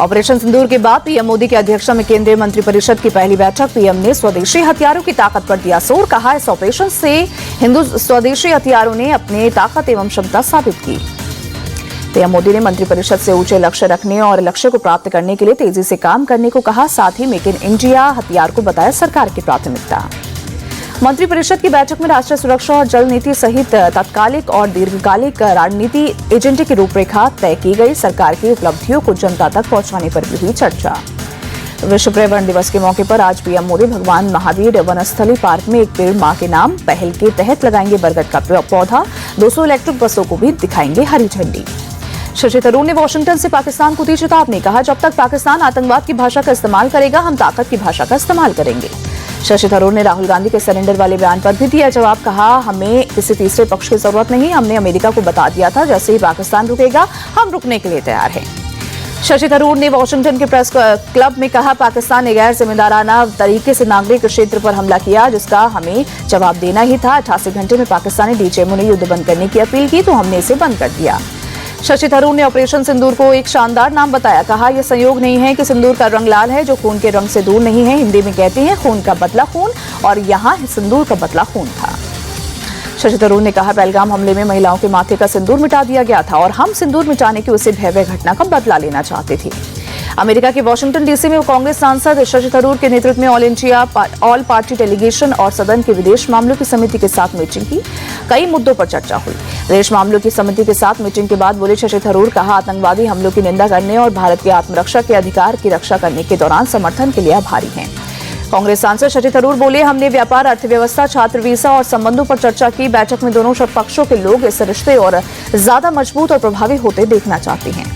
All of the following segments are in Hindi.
ऑपरेशन सिंदूर के बाद पीएम मोदी की अध्यक्षता में केंद्रीय मंत्रिपरिषद की पहली बैठक। पीएम ने स्वदेशी हथियारों की ताकत पर दिया जोर। कहा, इस ऑपरेशन से हिंदू स्वदेशी हथियारों ने अपनी ताकत एवं क्षमता साबित की। पीएम मोदी ने मंत्रिपरिषद से ऊंचे लक्ष्य रखने और लक्ष्य को प्राप्त करने के लिए तेजी से काम करने को कहा। साथ ही मेक इन इंडिया हथियार को बताया सरकार की प्राथमिकता। मंत्रिपरिषद की बैठक में राष्ट्रीय सुरक्षा और जल नीति सहित तात्कालिक और दीर्घकालिक रणनीति एजेंडे की रूपरेखा तय की गई। सरकार की उपलब्धियों को जनता तक पहुंचाने पर भी हुई चर्चा। विश्व पर्यावरण दिवस के मौके पर आज पीएम मोदी भगवान महावीर वनस्थली पार्क में एक पेड़ मां के नाम पहल के तहत लगाएंगे बरगद का पौधा। 200 इलेक्ट्रिक बसों को भी दिखाएंगे हरी झंडी। शशि थरूर ने वॉशिंगटन से पाकिस्तान को दी चेतावनी। कहा, जब तक पाकिस्तान आतंकवाद की भाषा का इस्तेमाल करेगा, हम ताकत की भाषा का इस्तेमाल करेंगे। शशि थरूर ने राहुल गांधी के सरेंडर वाले बयान पर भी दिया जवाब। कहा, हमें किसी तीसरे पक्ष की जरूरत नहीं। हमने अमेरिका को बता दिया था, जैसे ही पाकिस्तान रुकेगा हम रुकने के लिए तैयार हैं। शशि थरूर ने वॉशिंगटन के प्रेस क्लब में कहा, पाकिस्तान ने गैर जिम्मेदाराना तरीके से नागरिक क्षेत्र पर हमला किया, जिसका हमें जवाब देना ही था। 88 घंटे में पाकिस्तानी डीएमओ ने युद्ध बंद करने की अपील की तो हमने इसे बंद कर दिया। शशि थरूर ने ऑपरेशन सिंदूर को एक शानदार नाम बताया। कहा, यह संयोग नहीं है कि सिंदूर का रंग लाल है, जो खून के रंग से दूर नहीं है। हिंदी में कहते हैं खून का बदला खून, और यहाँ सिंदूर का बदला खून था। शशि थरूर ने कहा, पहलगाम हमले में महिलाओं के माथे का सिंदूर मिटा दिया गया था और हम सिंदूर मिटाने की उसे भयावह घटना का बदला लेना चाहते थे। अमेरिका के वॉशिंगटन डीसी में कांग्रेस सांसद शशि थरूर के नेतृत्व में ऑल पार्टी डेलीगेशन और सदन की विदेश मामलों की समिति के साथ मीटिंग की। कई मुद्दों पर चर्चा हुई। विदेश मामलों की समिति के साथ मीटिंग के बाद बोले शशि थरूर। कहा, आतंकवादी हमलों की निंदा करने और भारत के आत्मरक्षा के अधिकार की रक्षा करने के दौरान समर्थन के लिए आभारी हैं। कांग्रेस सांसद शशि थरूर बोले, हमने व्यापार, अर्थव्यवस्था, छात्र वीसा और संबंधों पर चर्चा की। बैठक में दोनों पक्षों के लोग इस रिश्ते और ज्यादा मजबूत और प्रभावी होते देखना चाहते हैं।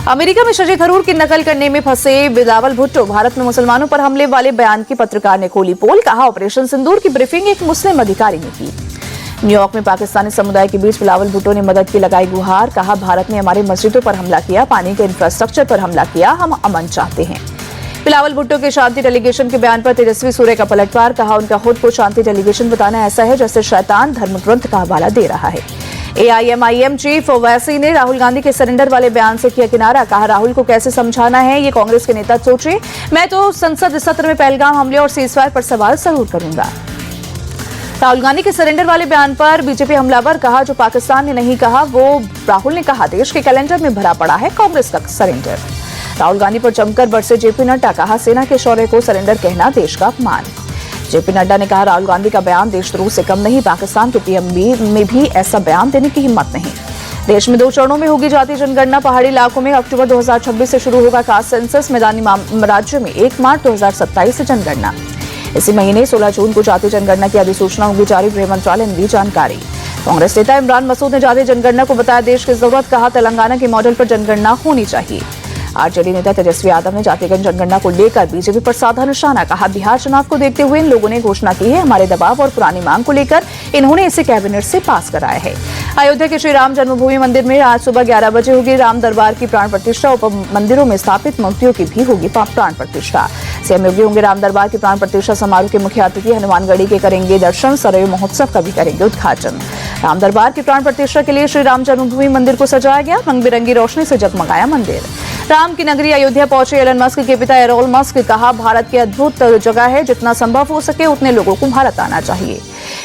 अमेरिका में शशि थरूर की नकल करने में फंसे बिलावल भुट्टो। भारत में मुसलमानों पर हमले वाले बयान की पत्रकार ने खोली पोल। कहा, ऑपरेशन सिंदूर की ब्रीफिंग एक मुस्लिम अधिकारी ने की। न्यूयॉर्क में पाकिस्तानी समुदाय के बीच बिलावल भुट्टो ने मदद की लगाई गुहार। कहा, भारत ने हमारे मस्जिदों पर हमला किया, पानी के इंफ्रास्ट्रक्चर पर हमला किया, हम अमन चाहते हैं। बिलावल भुट्टो के शांति डेलीगेशन के बयान पर तेजस्वी सूर्य का पलटवार। कहा, उनका खुद को शांति डेलीगेशन बताना ऐसा है जैसे शैतान धर्म ग्रंथ का हवाला दे रहा है। एआईएमआईएम चीफ ओवैसी ने राहुल गांधी के सरेंडर वाले बयान से किया किनारा। कहा, राहुल को कैसे समझाना है ये कांग्रेस के नेता सोचे। मैं तो संसद सत्र में पहलगाम हमले और सीजफायर पर सवाल जरूर करूंगा। राहुल गांधी के सरेंडर वाले बयान पर बीजेपी हमलावर। कहा, जो पाकिस्तान ने नहीं कहा वो राहुल ने कहा। देश के कैलेंडर में भरा पड़ा है कांग्रेस का सरेंडर। राहुल गांधी पर जमकर बरसे जेपी नड्डा। कहा, सेना के शौर्य को सरेंडर कहना देश का अपमान। जेपी नड्डा ने कहा, राहुल गांधी का बयान देशद्रोह से कम नहीं। पाकिस्तान के पीएम में भी ऐसा बयान देने की हिम्मत नहीं। देश में 2 चरणों में होगी जातीय जनगणना। पहाड़ी इलाकों में अक्टूबर 2026 से शुरू होगा कास्ट सेंसस। मैदानी राज्यों में 1 मार्च 2027 से जनगणना। इसी महीने 16 जून को जातीय जनगणना की अधिसूचना होगी जारी। गृह मंत्रालय ने दी जानकारी। कांग्रेस नेता इमरान मसूद ने जातीय जनगणना को बताया देश की जरूरत। कहा, तेलंगाना के मॉडल पर जनगणना होनी चाहिए। आरजेडी नेता तेजस्वी यादव ने जातीय जनगणना को लेकर बीजेपी पर साधा निशाना। कहा, बिहार चुनाव को देखते हुए इन लोगों ने घोषणा की है। हमारे दबाव और पुरानी मांग को लेकर इन्होंने इसे कैबिनेट से पास कराया है। अयोध्या के श्री राम जन्मभूमि मंदिर में आज सुबह 11 बजे होगी राम दरबार की प्राण प्रतिष्ठा। उप मंदिरों में स्थापित मूर्तियों की भी होगी प्राण प्रतिष्ठा। सीएम योगी होंगे राम दरबार की प्राण प्रतिष्ठा समारोह के मुख्य अतिथि। हनुमानगढ़ी के करेंगे दर्शन। सरयू महोत्सव का भी करेंगे उद्घाटन। राम दरबार की प्राण प्रतिष्ठा के लिए श्री राम जन्मभूमि मंदिर को सजाया गया। रंग बिरंगी रोशनी से जगमगाया मंदिर। राम की नगरी अयोध्या पहुंचे एलन मस्क के पिता एरोल मस्क। कहा, भारत की अद्भुत जगह है, जितना संभव हो सके उतने लोगों को भारत आना चाहिए।